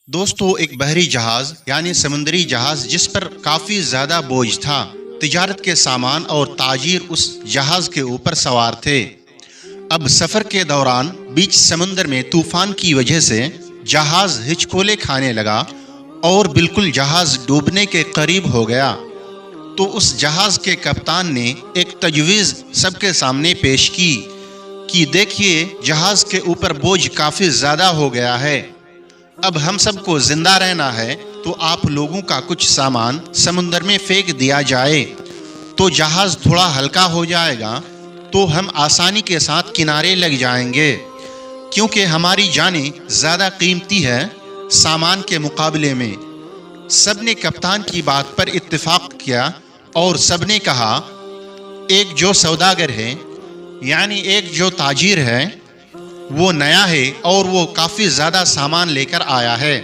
دوستو ایک بحری جہاز یعنی سمندری جہاز جس پر کافی زیادہ بوجھ تھا، تجارت کے سامان اور تاجر اس جہاز کے اوپر سوار تھے۔ اب سفر کے دوران بیچ سمندر میں طوفان کی وجہ سے جہاز ہچکولے کھانے لگا اور بالکل جہاز ڈوبنے کے قریب ہو گیا۔ تو اس جہاز کے کپتان نے ایک تجویز سب کے سامنے پیش کی کہ دیکھیے جہاز کے اوپر بوجھ کافی زیادہ ہو گیا ہے، اب ہم سب کو زندہ رہنا ہے تو آپ لوگوں کا کچھ سامان سمندر میں پھینک دیا جائے تو جہاز تھوڑا ہلکا ہو جائے گا، تو ہم آسانی کے ساتھ کنارے لگ جائیں گے، کیونکہ ہماری جانیں زیادہ قیمتی ہے سامان کے مقابلے میں۔ سب نے کپتان کی بات پر اتفاق کیا اور سب نے کہا ایک جو سوداگر ہے یعنی ایک جو تاجر ہے وہ نیا ہے اور وہ کافی زیادہ سامان لے کر آیا ہے،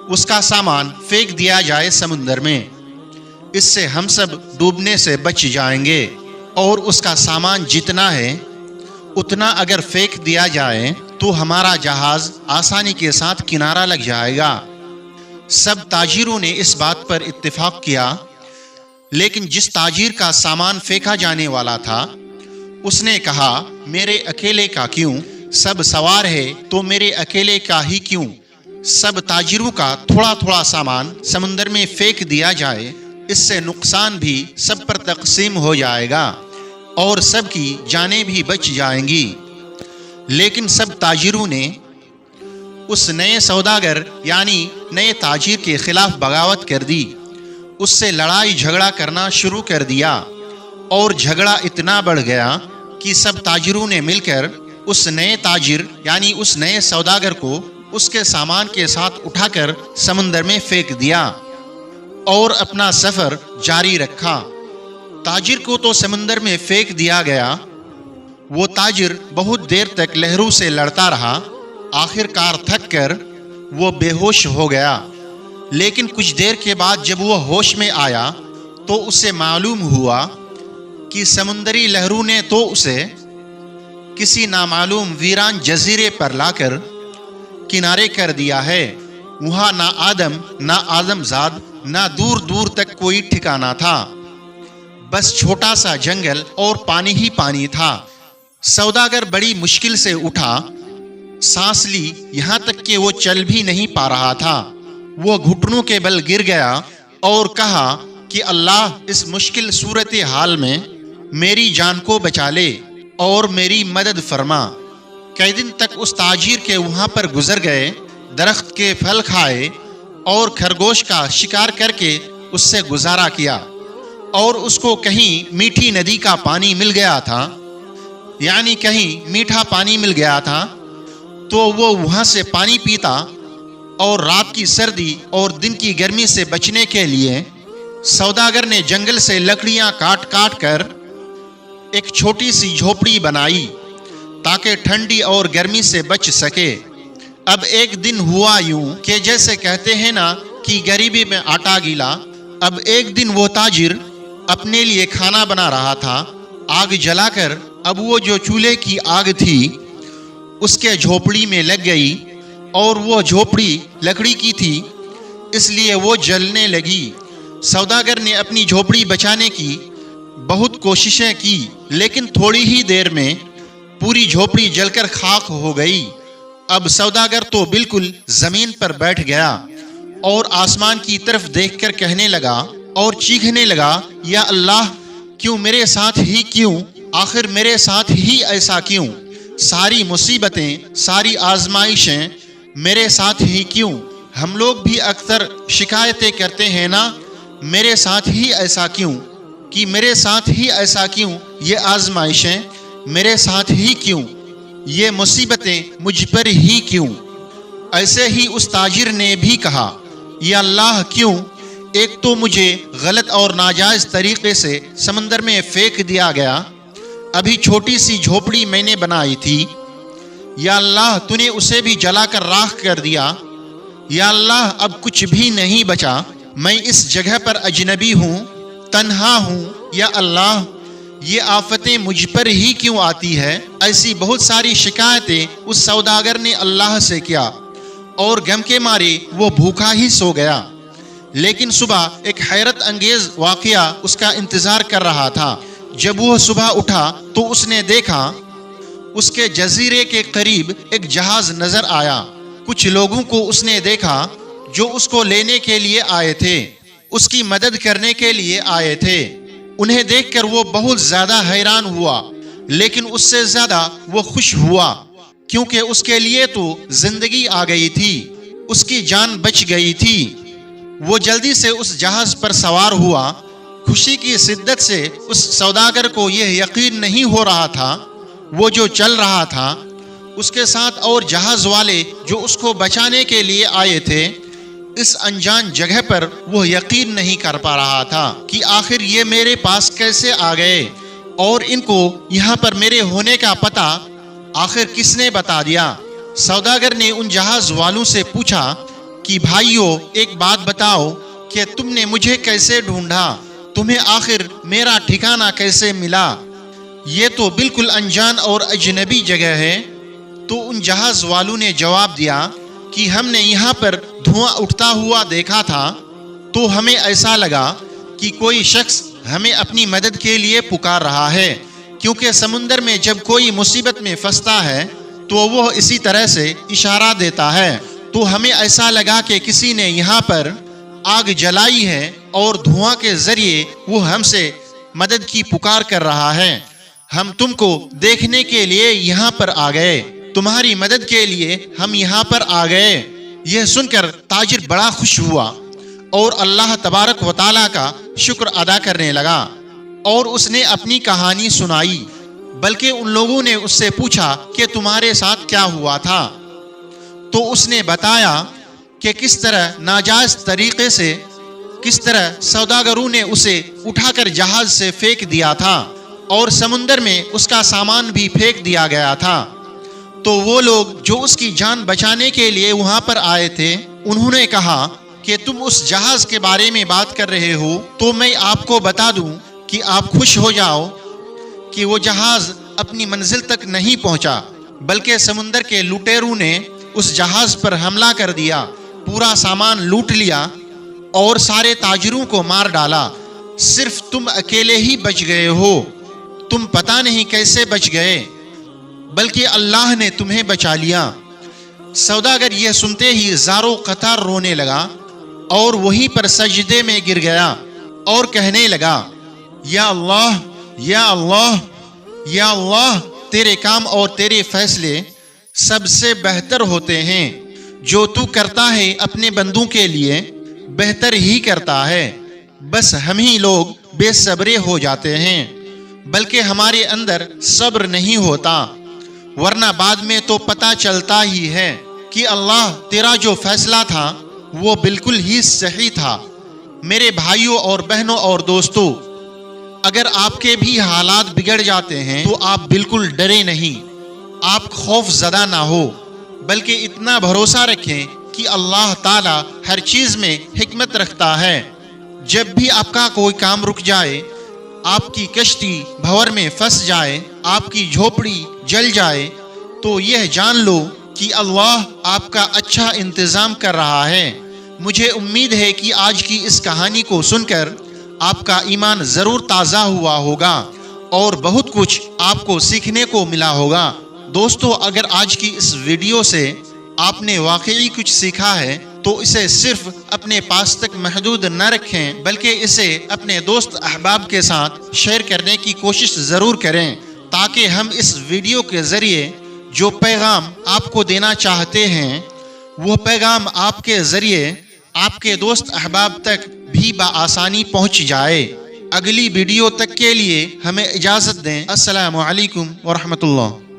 اس کا سامان پھینک دیا جائے سمندر میں، اس سے ہم سب ڈوبنے سے بچ جائیں گے، اور اس کا سامان جتنا ہے اتنا اگر پھینک دیا جائے تو ہمارا جہاز آسانی کے ساتھ کنارہ لگ جائے گا۔ سب تاجروں نے اس بات پر اتفاق کیا، لیکن جس تاجر کا سامان پھینکا جانے والا تھا اس نے کہا میرے اکیلے کا کیوں، سب سوار ہے تو میرے اکیلے کا ہی کیوں، سب تاجروں کا تھوڑا تھوڑا سامان سمندر میں پھینک دیا جائے، اس سے نقصان بھی سب پر تقسیم ہو جائے گا اور سب کی جانیں بھی بچ جائیں گی۔ لیکن سب تاجروں نے اس نئے سوداگر یعنی نئے تاجر کے خلاف بغاوت کر دی، اس سے لڑائی جھگڑا کرنا شروع کر دیا، اور جھگڑا اتنا بڑھ گیا کہ سب تاجروں نے مل کر اس نئے تاجر یعنی اس نئے سوداگر کو اس کے سامان کے ساتھ اٹھا کر سمندر میں پھینک دیا اور اپنا سفر جاری رکھا۔ تاجر کو تو سمندر میں پھینک دیا گیا، وہ تاجر بہت دیر تک لہروں سے لڑتا رہا، آخر کار تھک کر وہ بے ہوش ہو گیا۔ لیکن کچھ دیر کے بعد جب وہ ہوش میں آیا تو اسے معلوم ہوا کہ سمندری لہروں نے تو اسے کسی نامعلوم ویران جزیرے پر لا کر کنارے کر دیا ہے۔ وہاں نہ آدم نہ آدم زاد نہ دور دور تک کوئی ٹھکانہ تھا، بس چھوٹا سا جنگل اور پانی ہی پانی تھا۔ سوداگر بڑی مشکل سے اٹھا، سانس لی، یہاں تک کہ وہ چل بھی نہیں پا رہا تھا۔ وہ گھٹنوں کے بل گر گیا اور کہا کہ اللہ اس مشکل صورتحال میں میری جان کو بچا لے اور میری مدد فرما۔ کئی دن تک اس تاجر کے وہاں پر گزر گئے، درخت کے پھل کھائے اور خرگوش کا شکار کر کے اس سے گزارا کیا، اور اس کو کہیں میٹھی ندی کا پانی مل گیا تھا یعنی کہیں میٹھا پانی مل گیا تھا تو وہ وہاں سے پانی پیتا، اور رات کی سردی اور دن کی گرمی سے بچنے کے لیے سوداگر نے جنگل سے لکڑیاں کاٹ کاٹ کر ایک چھوٹی سی جھوپڑی بنائی تاکہ ٹھنڈی اور گرمی سے بچ سکے۔ اب ایک دن ہوا یوں کہ جیسے کہتے ہیں نا کہ غریبی میں آٹا گیلا، اب ایک دن وہ تاجر اپنے لیے کھانا بنا رہا تھا، آگ جلا کر اب وہ جو چولہے کی آگ تھی اس کے جھوپڑی میں لگ گئی، اور وہ جھوپڑی لکڑی کی تھی اس لیے وہ جلنے لگی۔ سوداگر نے اپنی جھوپڑی بچانے کی بہت کوششیں کی، لیکن تھوڑی ہی دیر میں پوری جھوپڑی جل کر خاک ہو گئی۔ اب سوداگر تو بالکل زمین پر بیٹھ گیا اور آسمان کی طرف دیکھ کر کہنے لگا اور چیخنے لگا، یا اللہ کیوں میرے ساتھ ہی کیوں، آخر میرے ساتھ ہی ایسا کیوں، ساری مصیبتیں ساری آزمائشیں میرے ساتھ ہی کیوں۔ ہم لوگ بھی اکثر شکایتیں کرتے ہیں نا، میرے ساتھ ہی ایسا کیوں، کہ میرے ساتھ ہی ایسا کیوں، یہ آزمائشیں میرے ساتھ ہی کیوں، یہ مصیبتیں مجھ پر ہی کیوں۔ ایسے ہی اس تاجر نے بھی کہا، یا اللہ کیوں، ایک تو مجھے غلط اور ناجائز طریقے سے سمندر میں پھینک دیا گیا، ابھی چھوٹی سی جھوپڑی میں نے بنائی تھی، یا اللہ تو نے اسے بھی جلا کر راکھ کر دیا، یا اللہ اب کچھ بھی نہیں بچا، میں اس جگہ پر اجنبی ہوں، تنہا ہوں، یا اللہ یہ آفتیں مجھ پر ہی کیوں آتی ہے۔ ایسی بہت ساری شکایتیں اس سوداگر نے اللہ سے کیا، اور غم کے مارے وہ بھوکا ہی سو گیا۔ لیکن صبح ایک حیرت انگیز واقعہ اس کا انتظار کر رہا تھا۔ جب وہ صبح اٹھا تو اس نے دیکھا اس کے جزیرے کے قریب ایک جہاز نظر آیا۔ کچھ لوگوں کو اس نے دیکھا جو اس کو لینے کے لیے آئے تھے، اس کی مدد کرنے کے لیے آئے تھے۔ انہیں دیکھ کر وہ بہت زیادہ حیران ہوا، لیکن اس سے زیادہ وہ خوش ہوا، کیونکہ اس کے لیے تو زندگی آ گئی تھی، اس کی جان بچ گئی تھی۔ وہ جلدی سے اس جہاز پر سوار ہوا۔ خوشی کی شدت سے اس سوداگر کو یہ یقین نہیں ہو رہا تھا وہ جو چل رہا تھا، اس کے ساتھ اور جہاز والے جو اس کو بچانے کے لیے آئے تھے، اس انجان جگہ پر وہ یقین نہیں کر پا رہا تھا کہ آخر یہ میرے پاس کیسے آ گئے، اور ان کو یہاں پر میرے ہونے کا پتہ آخر کس نے بتا دیا۔ سوداگر نے ان جہاز والوں سے پوچھا کہ بھائیو، ایک بات بتاؤ کہ تم نے مجھے کیسے ڈھونڈا؟ تمہیں آخر میرا ٹھکانہ کیسے ملا؟ یہ تو بالکل انجان اور اجنبی جگہ ہے۔ تو ان جہاز والوں نے جواب دیا کہ ہم نے یہاں پر دھواں اٹھتا ہوا دیکھا تھا، تو ہمیں ایسا لگا کہ کوئی شخص ہمیں اپنی مدد کے لیے پکار رہا ہے، کیونکہ سمندر میں جب کوئی مصیبت میں پھنستا ہے تو وہ اسی طرح سے اشارہ دیتا ہے۔ تو ہمیں ایسا لگا کہ کسی نے یہاں پر آگ جلائی ہے اور دھواں کے ذریعے وہ ہم سے مدد کی پکار کر رہا ہے۔ ہم تم کو دیکھنے کے لیے یہاں پر آ گئے، تمہاری مدد کے لیے ہم یہاں پر آ گئے۔ یہ سن کر تاجر بڑا خوش ہوا اور اللہ تبارک و تعالیٰ کا شکر ادا کرنے لگا، اور اس نے اپنی کہانی سنائی۔ بلکہ ان لوگوں نے اس سے پوچھا کہ تمہارے ساتھ کیا ہوا تھا؟ تو اس نے بتایا کہ کس طرح ناجائز طریقے سے کس طرح سوداگروں نے اسے اٹھا کر جہاز سے پھینک دیا تھا، اور سمندر میں اس کا سامان بھی پھینک دیا گیا تھا۔ تو وہ لوگ جو اس کی جان بچانے کے لیے وہاں پر آئے تھے، انہوں نے کہا کہ تم اس جہاز کے بارے میں بات کر رہے ہو، تو میں آپ کو بتا دوں کہ آپ خوش ہو جاؤ کہ وہ جہاز اپنی منزل تک نہیں پہنچا، بلکہ سمندر کے لٹیروں نے اس جہاز پر حملہ کر دیا، پورا سامان لوٹ لیا اور سارے تاجروں کو مار ڈالا۔ صرف تم اکیلے ہی بچ گئے ہو۔ تم پتہ نہیں کیسے بچ گئے، بلکہ اللہ نے تمہیں بچا لیا۔ سوداگر یہ سنتے ہی زاروں قطار رونے لگا اور وہیں پر سجدے میں گر گیا اور کہنے لگا، یا اللہ، یا اللہ، یا اللہ، تیرے کام اور تیرے فیصلے سب سے بہتر ہوتے ہیں۔ جو تو کرتا ہے اپنے بندوں کے لیے بہتر ہی کرتا ہے، بس ہم ہی لوگ بے صبرے ہو جاتے ہیں، بلکہ ہمارے اندر صبر نہیں ہوتا، ورنہ بعد میں تو پتہ چلتا ہی ہے کہ اللہ تیرا جو فیصلہ تھا وہ بالکل ہی صحیح تھا۔ میرے بھائیوں اور بہنوں اور دوستوں، اگر آپ کے بھی حالات بگڑ جاتے ہیں تو آپ بالکل ڈرے نہیں، آپ خوف زدہ نہ ہو، بلکہ اتنا بھروسہ رکھیں کہ اللہ تعالیٰ ہر چیز میں حکمت رکھتا ہے۔ جب بھی آپ کا کوئی کام رک جائے، آپ کی کشتی بھور میں پھنس جائے، آپ کی جھوپڑی جل جائے، تو یہ جان لو کہ اللہ آپ کا اچھا انتظام کر رہا ہے۔ مجھے امید ہے کہ آج کی اس کہانی کو سن کر آپ کا ایمان ضرور تازہ ہوا ہوگا اور بہت کچھ آپ کو سیکھنے کو ملا ہوگا۔ دوستو، اگر آج کی اس ویڈیو سے آپ نے واقعی کچھ سیکھا ہے تو اسے صرف اپنے پاس تک محدود نہ رکھیں، بلکہ اسے اپنے دوست احباب کے ساتھ شیئر کرنے کی کوشش ضرور کریں، تاکہ ہم اس ویڈیو کے ذریعے جو پیغام آپ کو دینا چاہتے ہیں وہ پیغام آپ کے ذریعے آپ کے دوست احباب تک بھی بآسانی پہنچ جائے۔ اگلی ویڈیو تک کے لیے ہمیں اجازت دیں۔ السلام علیکم ورحمۃ اللہ۔